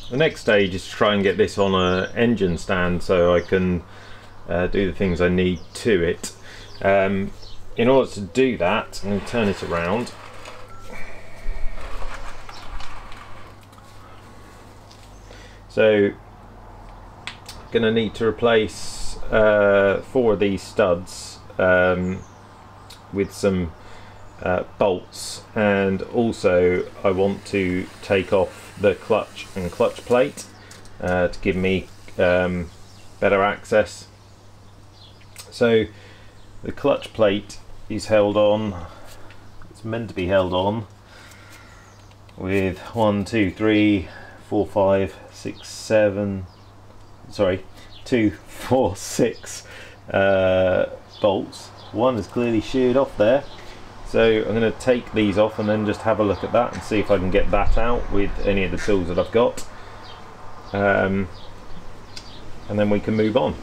The next stage is to try and get this on an engine stand so I can do the things I need to it. In order to do that, I'm going to turn it around. So, going to need to replace 4 of these studs with some bolts, and also I want to take off the clutch and clutch plate to give me better access. So the clutch plate is held on, it's meant to be held on with 1, 2, 3, 4, 5, 6, 7, sorry, 2, 4, 6 bolts. One is clearly sheared off there, so I'm going to take these off and then just have a look at that and see if I can get that out with any of the tools that I've got, and then we can move on.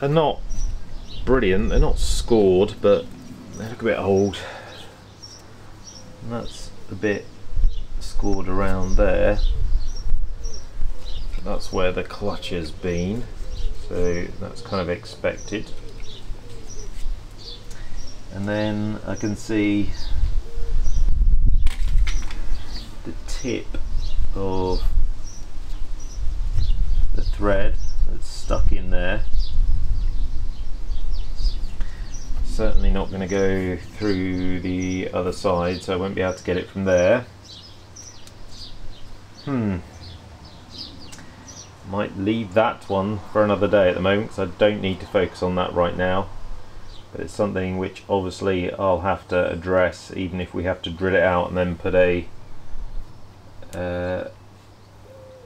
Are not brilliant, they're not scored, but they look a bit old. And that's a bit scored around there. That's where the clutch has been, so that's kind of expected. And then I can see the tip of the thread that's stuck in there. Certainly not going to go through the other side, so I won't be able to get it from there. Might leave that one for another day at the moment, because I don't need to focus on that right now. But it's something which obviously I'll have to address, even if we have to drill it out and then put a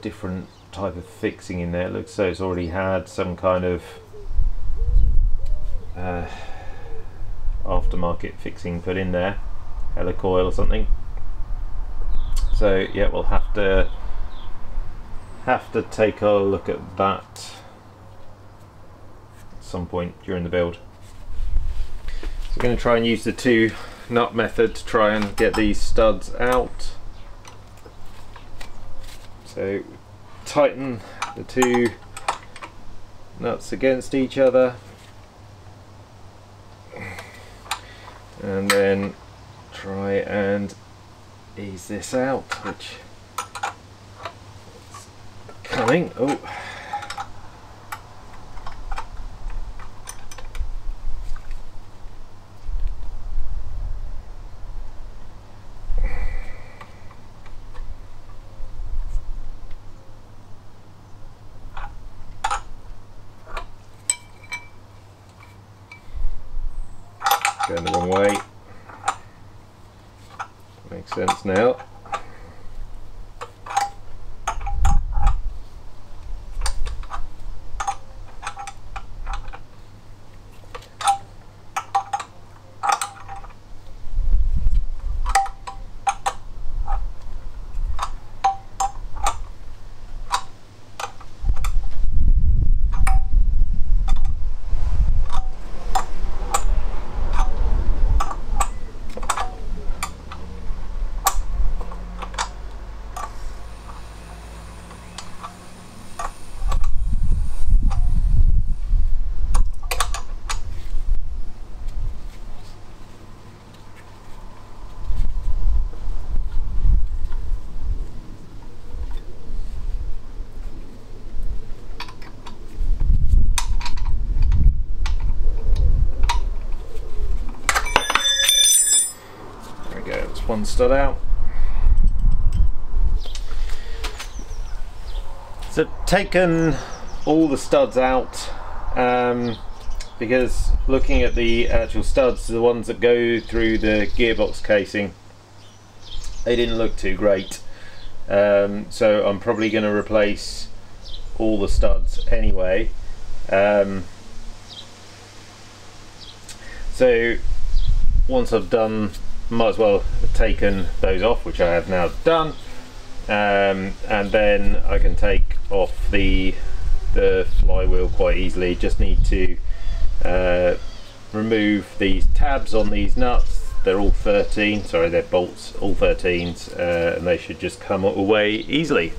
different type of fixing in there. It looks so it's already had some kind of aftermarket fixing put in there, helicoil or something. So yeah, we'll have to take a look at that at some point during the build. So we're going to try and use the 2 nut method to try and get these studs out. So tighten the 2 nuts against each other, and then try and ease this out, which is coming. Oh, going the wrong way. Makes sense now. one stud out. So taken all the studs out, because looking at the actual studs, the ones that go through the gearbox casing, they didn't look too great. So I'm probably going to replace all the studs anyway. So once I've done, might as well have taken those off, which I have now done, and then I can take off the flywheel quite easily. Just need to remove these tabs on these nuts. They're all 13, sorry, they're bolts, all 13s, and they should just come away easily.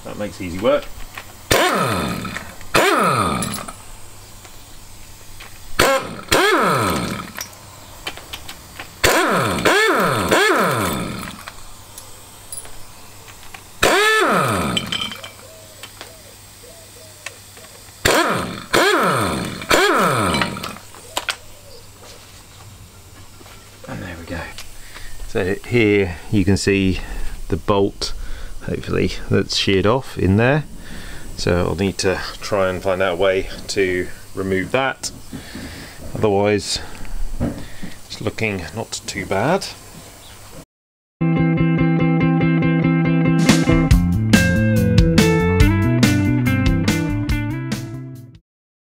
That makes easy work. And there we go. So here you can see the bolt, hopefully, that's sheared off in there. So I'll need to try and find out a way to remove that. Otherwise, it's looking not too bad.